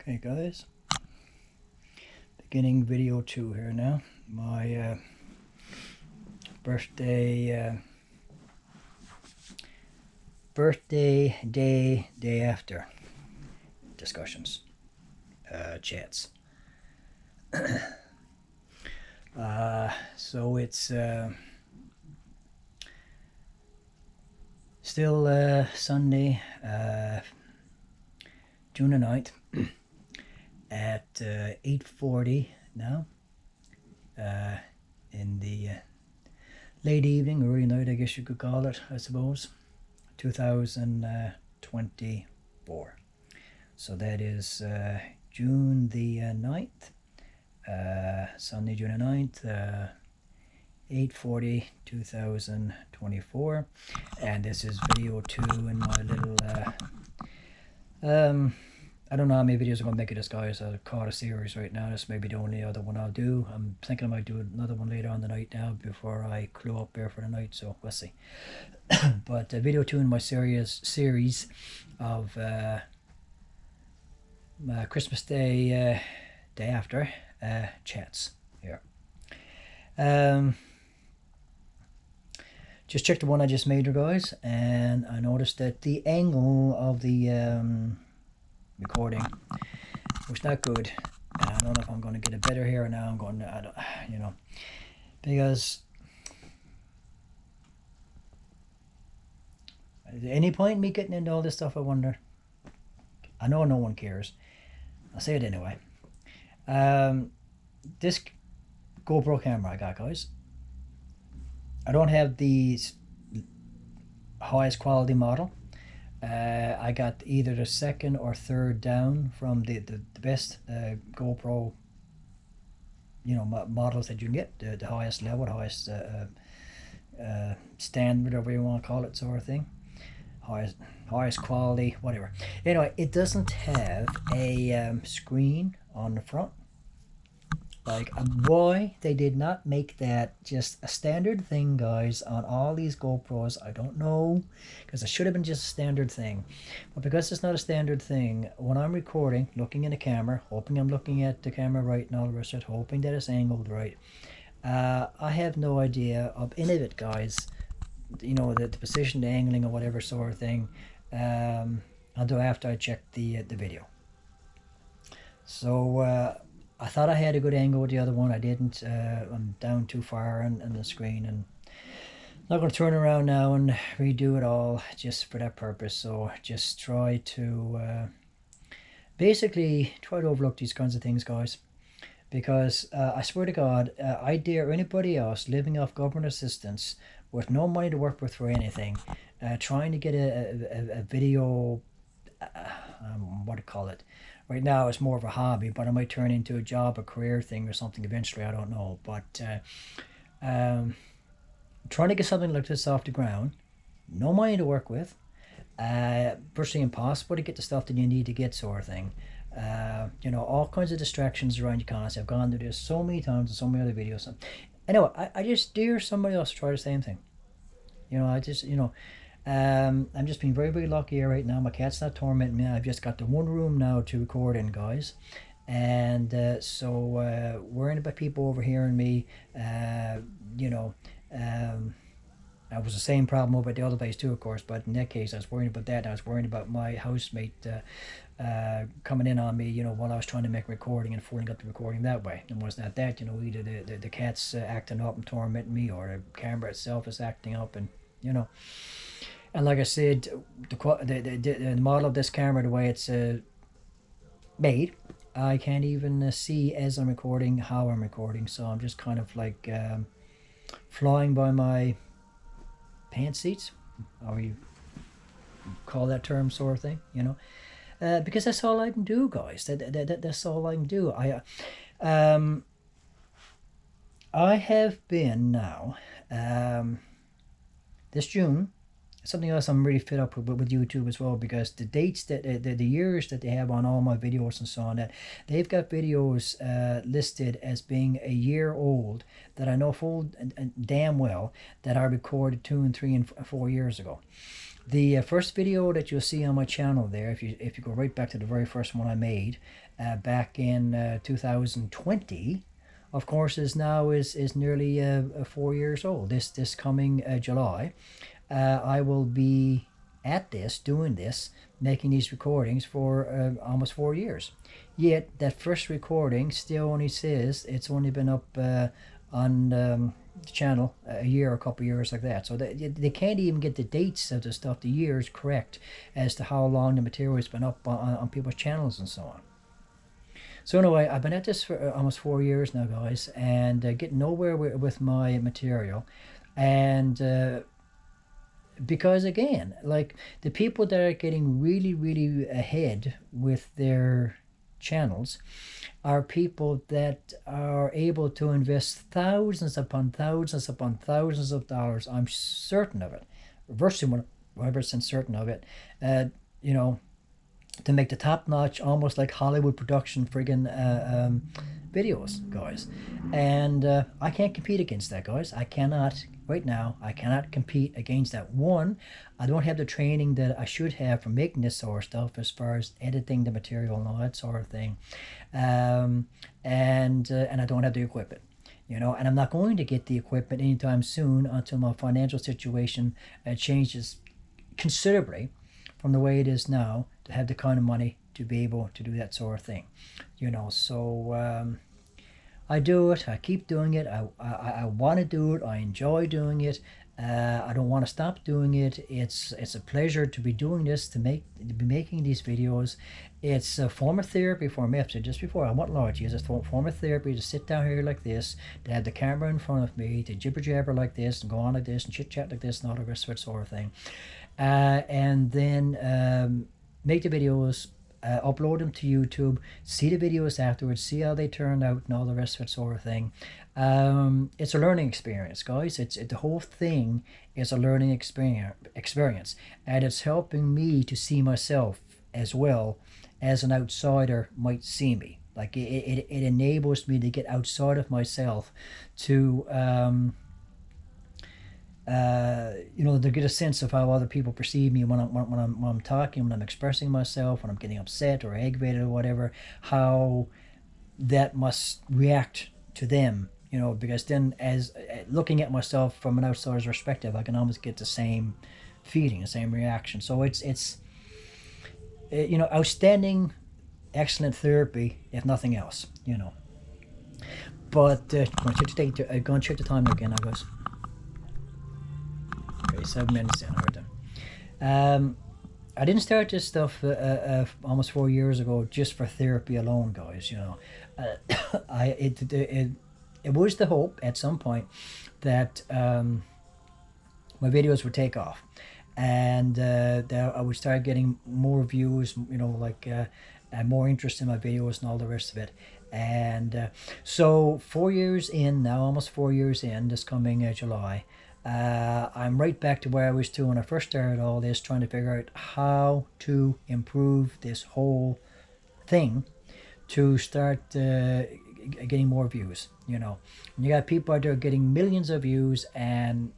Okay guys, beginning video 2 here now. My birthday day after discussions, chats. So it's still Sunday, June the 9th at 8:40 now, in the late evening, early night, I guess you could call it, I suppose, 2024. So that is June the 9th, Sunday, June the 9th, 8:40, 2024, and this is video 2 in my little I don't know how many videos I'm going to make of this, guys. I've caught a series right now. This may be the only other one I'll do. I'm thinking I might do another one later on the night now before I clue up there for the night, so we'll see. But video 2 in my series of Christmas Day, day after chats here. Just checked the one I just made, you guys, and I noticed that the angle of the recording was not good, and I don't know if I'm going to get it better here or now. I'm going to, because at any point in me getting into all this stuff, I wonder. I know no one cares. I'll say it anyway. This GoPro camera I got, guys, I don't have the highest quality model. I got either the second or third down from the best GoPro, models that you can get, the highest level, the highest standard, whatever you want to call it, sort of thing, highest quality, whatever. Anyway, it doesn't have a screen on the front. Like, why they did not make that just a standard thing, guys, on all these GoPros, I don't know, because it should have been just a standard thing. But because it's not a standard thing, when I'm recording, looking in the camera, hoping I'm looking at the camera right and all the rest of it, hoping that it's angled right, I have no idea of any of it, guys, the position, the angling, or whatever sort of thing, until after I checked the video. So I thought I had a good angle with the other one. I didn't. I'm down too far on the screen, and I'm not going to turn around now and redo it all just for that purpose. So just try to basically try to overlook these kinds of things, guys, because I swear to God, I dare anybody else living off government assistance with no money to work with for anything, trying to get a video, what do you call it? Right now it's more of a hobby, but it might turn into a job, a career thing or something eventually, I don't know. But trying to get something like this off the ground, no money to work with, virtually impossible to get the stuff that you need to get, sort of thing. All kinds of distractions around you constantly. I've gone through this so many times in so many other videos. Anyway, I just dare somebody else to try the same thing. I'm just being very, very lucky here right now. My cat's not tormenting me. I've just got the one room now to record in, guys. And so worrying about people overhearing me, that was the same problem over at the other place too, of course. But in that case, I was worrying about that. And I was worrying about my housemate coming in on me, while I was trying to make a recording and fooling up the recording that way. And was not that, either the cat's acting up and tormenting me, or the camera itself is acting up, and And like I said, the model of this camera, the way it's made, I can't even see as I'm recording how I'm recording. So I'm just kind of like flying by my pants seats, or you call that term, sort of thing, because that's all I can do, guys. That's all I can do. I have been now, this June, something else I'm really fed up with YouTube as well, because the dates that the years that they have on all my videos and so on, that they've got videos listed as being a year old that I know full and damn well that I recorded 2 and 3 and 4 years ago. The first video that you'll see on my channel there, if you go right back to the very first one I made back in 2020, of course, is nearly 4 years old. This coming July, I will be at this, doing this, making these recordings for almost 4 years. Yet that first recording still only says it's only been up on the channel a year or a couple of years like that. So they can't even get the dates of the stuff, the years correct as to how long the material has been up on people's channels and so on. So anyway, I've been at this for almost 4 years now, guys, and getting nowhere with my material. And because again, like, the people that are getting really, really ahead with their channels are people that are able to invest thousands upon thousands upon thousands of dollars. I'm certain of it, virtually 100% certain of it, you know, to make the top-notch, almost like Hollywood production friggin' videos, guys. And I can't compete against that, guys. I cannot, right now, I cannot compete against that. One, I don't have the training that I should have for making this sort of stuff as far as editing the material and all that sort of thing. And I don't have the equipment. You know, and I'm not going to get the equipment anytime soon until my financial situation changes considerably from the way it is now, to have the kind of money to be able to do that sort of thing, you know. So I do it, I keep doing it, I want to do it, I enjoy doing it, I don't want to stop doing it. It's a pleasure to be doing this, to be making these videos. It's a form of therapy for me. I've said just before, I want Lord Jesus, it's a form of therapy to sit down here like this, to have the camera in front of me, to jibber jabber like this and go on like this and chit chat like this and all the rest of it sort of thing. And then make the videos, upload them to YouTube, see the videos afterwards, see how they turned out and all the rest of it sort of thing. It's a learning experience, guys. The whole thing is a learning experience, and it's helping me to see myself as well as an outsider might see me. Like, it enables me to get outside of myself to you know, to get a sense of how other people perceive me when I'm talking, when I'm expressing myself, when I'm getting upset or aggravated or whatever, how that must react to them, you know, because then, as looking at myself from an outsider's perspective, I can almost get the same feeling, the same reaction. So it's you know, outstanding, excellent therapy, if nothing else, you know. But go and check the time again, I guess. Okay, 7 minutes in, I heard them. I didn't start this stuff almost 4 years ago just for therapy alone, guys. You know, it was the hope at some point that my videos would take off, and that I would start getting more views. You know, like more interest in my videos and all the rest of it. And so 4 years in now, almost 4 years in, this coming July. I'm right back to where I was to when I first started all this, trying to figure out how to improve this whole thing to start getting more views. You know, and you got people out there getting millions of views, and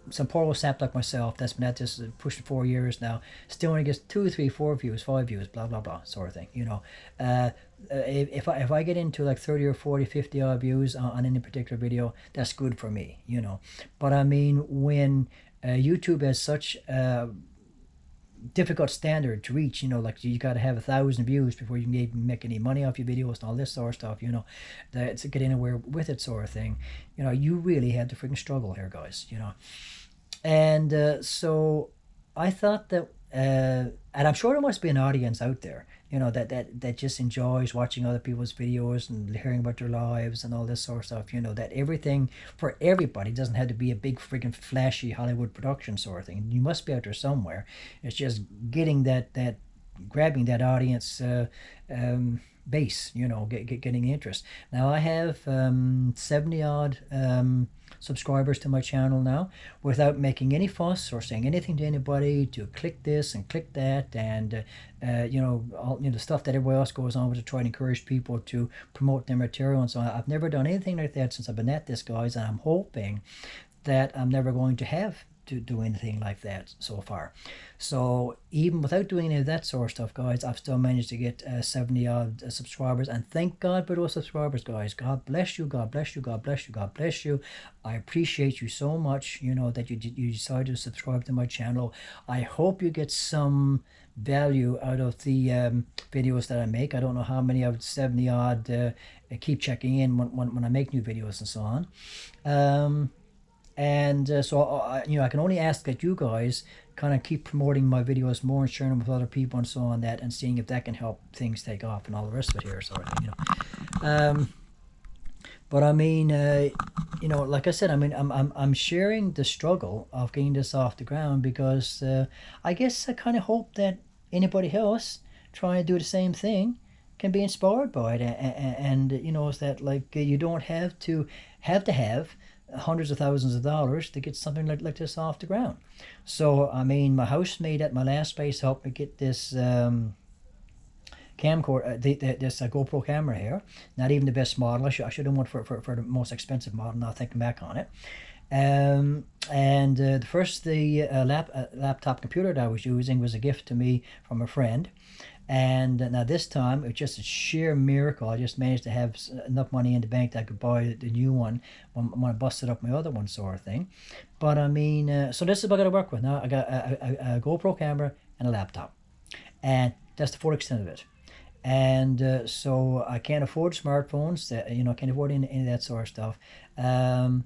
some poor old sap like myself that's been at this pushing 4 years now still only gets 2, 3, 4 views, 5 views, blah blah blah sort of thing, you know. If I get into like 30 or 40, 50 odd views on any particular video, that's good for me, you know. But I mean, when YouTube has such a difficult standard to reach, you know, like you got to have 1,000 views before you can even make any money off your videos and all this sort of stuff, you know, to get anywhere with it sort of thing, you know, you really had to freaking struggle here, guys, you know. And so I thought that, and I'm sure there must be an audience out there, you know, that just enjoys watching other people's videos and hearing about their lives and all this sort of stuff, you know, that everything for everybody doesn't have to be a big freaking flashy Hollywood production sort of thing. You must be out there somewhere. It's just getting that grabbing that audience base, getting the interest. Now I have 70 odd subscribers to my channel now, without making any fuss or saying anything to anybody to click this and click that, and all the stuff that everybody else goes on with to try and encourage people to promote their material and so on. I've never done anything like that since I've been at this, guys, and I'm hoping that I'm never going to have to do anything like that so far. So even without doing any of that sort of stuff, guys, I've still managed to get 70 odd subscribers, and thank God for those subscribers, guys. God bless you, God bless you, God bless you, God bless you. I appreciate you so much, that you decided to subscribe to my channel. I hope you get some value out of the videos that I make. I don't know how many of 70 odd keep checking in when I make new videos and so on. So I can only ask that you guys kind of keep promoting my videos more and sharing them with other people and so on, that, and seeing if that can help things take off and all the rest of it here. So but I mean, like I said, I mean, I'm sharing the struggle of getting this off the ground, because I guess I kind of hope that anybody else trying to do the same thing can be inspired by it, and it's that, like, you don't have to have hundreds of thousands of dollars to get something like this off the ground. So I mean, my housemate at my last place helped me get this camcorder, this GoPro camera here. Not even the best model. I should have went for the most expensive model, now thinking back on it. And the laptop computer that I was using was a gift to me from a friend. And now this time, it was just a sheer miracle. I just managed to have enough money in the bank that I could buy the new one when I busted up my other one, sort of thing. But I mean, so this is what I got to work with now. I got a GoPro camera and a laptop, and that's the full extent of it. And so I can't afford smartphones. Can't afford any of that sort of stuff. And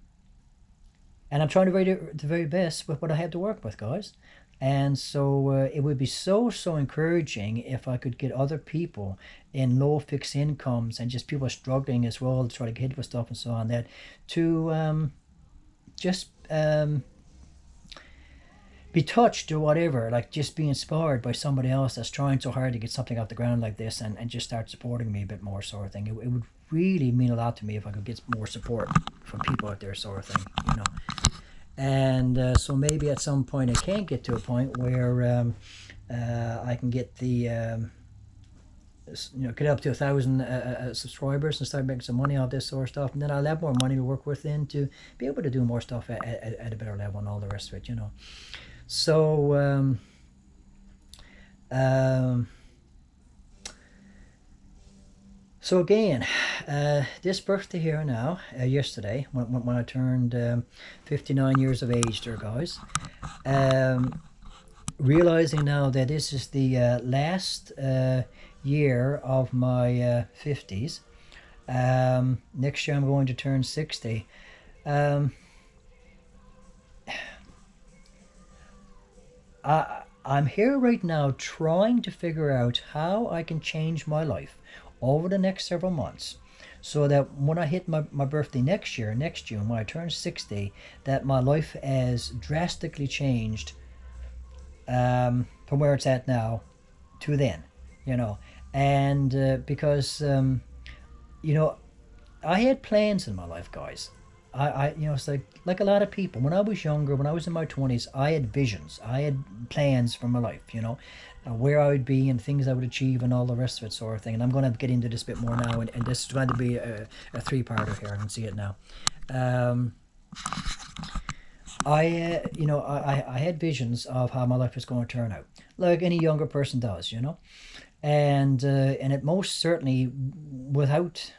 I'm trying to do the very best with what I have to work with, guys. And so it would be so encouraging if I could get other people in low fixed incomes, and just people struggling as well to try to get with stuff and so on, that to just be touched or whatever, like just be inspired by somebody else that's trying so hard to get something off the ground like this, and just start supporting me a bit more, sort of thing. It would really mean a lot to me if I could get more support from people out there, sort of thing, And so maybe at some point I can get to a point where I can get the get up to 1,000 subscribers and start making some money off this sort of stuff, and then I'll have more money to work with then to be able to do more stuff at a better level and all the rest of it, So so again, this birthday here now, yesterday, when I turned 59 years of age there, guys, realizing now that this is the last year of my 50s. Next year I'm going to turn 60. I'm here right now trying to figure out how I can change my life over the next several months, so that when I hit my birthday next year, next June, when I turn 60, that my life has drastically changed from where it's at now to then, and because I had plans in my life, guys. I it's like a lot of people. When I was younger, when I was in my 20s, I had visions. I had plans for my life, where I would be and things I would achieve and all the rest of it, sort of thing. And I'm going to get into this a bit more now, and this is going to be a three-parter here. I can see it now. I had visions of how my life was going to turn out, like any younger person does, and it most certainly, without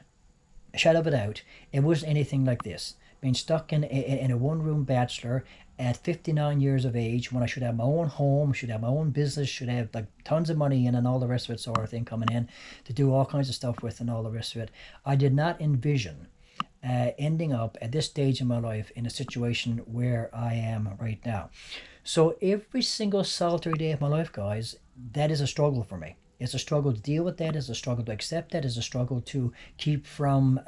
a shadow of a doubt, it wasn't anything like this. Being stuck in a one-room bachelor at 59 years of age, when I should have my own home, should have my own business, should have like tons of money in and all the rest of it, sort of thing, coming in to do all kinds of stuff with and all the rest of it. I did not envision ending up at this stage in my life in a situation where I am right now. So every single solitary day of my life, guys, that is a struggle for me. It's a struggle to deal with that. It's a struggle to accept that. It's a struggle to keep from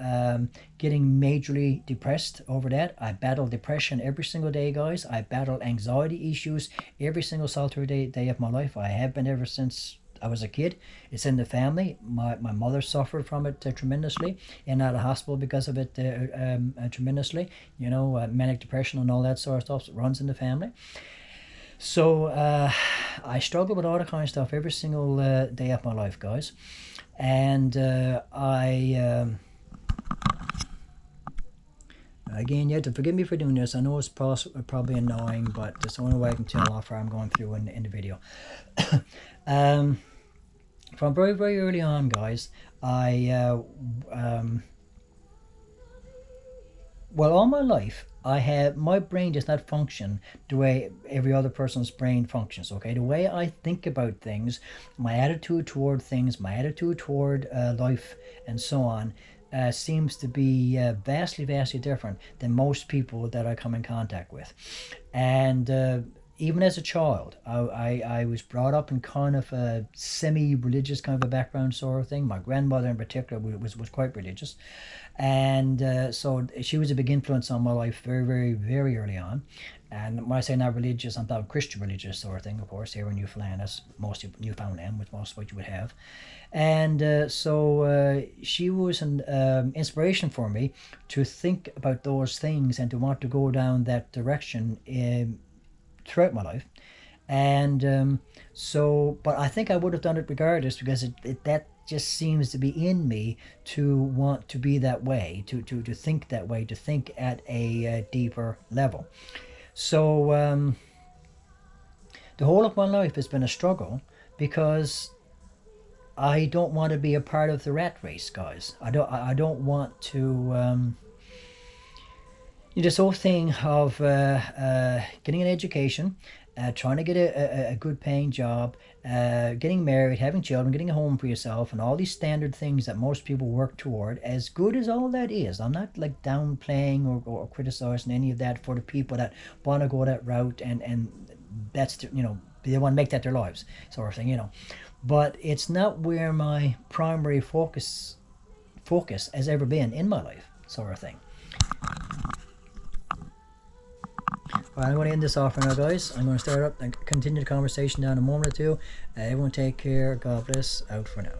getting majorly depressed over that. I battle depression every single day, guys. I battle anxiety issues every single solitary day of my life. I have been ever since I was a kid. It's in the family. My mother suffered from it tremendously, and out of hospital because of it tremendously. You know, manic depression and all that sort of stuff runs in the family. So I struggle with all that kind of stuff every single day of my life, guys. And again, you have to forgive me for doing this. I know it's probably annoying, but it's the only way I can tell how far I'm going through in the video. From very, very early on, guys, well, all my life, my brain does not function the way every other person's brain functions. Okay, the way I think about things, my attitude toward things, my attitude toward life, and so on, seems to be vastly, vastly different than most people that I come in contact with. And even as a child, I was brought up in kind of a semi-religious kind of a background sort of thing. My grandmother in particular was quite religious. And so she was a big influence on my life very, very, very early on. And when I say not religious, I'm talking Christian religious sort of thing, of course, here in Newfoundland. That's most of Newfoundland, which most of what you would have. And so she was an inspiration for me to think about those things and to want to go down that direction throughout my life. And but I think I would have done it regardless, because that just seems to be in me to want to be that way, to think that way, to think at a deeper level. So the whole of my life has been a struggle, because I don't want to be a part of the rat race, guys. I don't want to this whole thing of getting an education, trying to get a good paying job, getting married, having children, getting a home for yourself, and all these standard things that most people work toward. As good as all that is, I'm not like downplaying or criticizing any of that for the people that want to go that route, and that's they want to make that their lives sort of thing, but it's not where my primary focus has ever been in my life, sort of thing. Alright, I'm going to end this off right now, guys. I'm going to start up and continue the conversation down in a moment or two. Everyone take care. God bless. Out for now.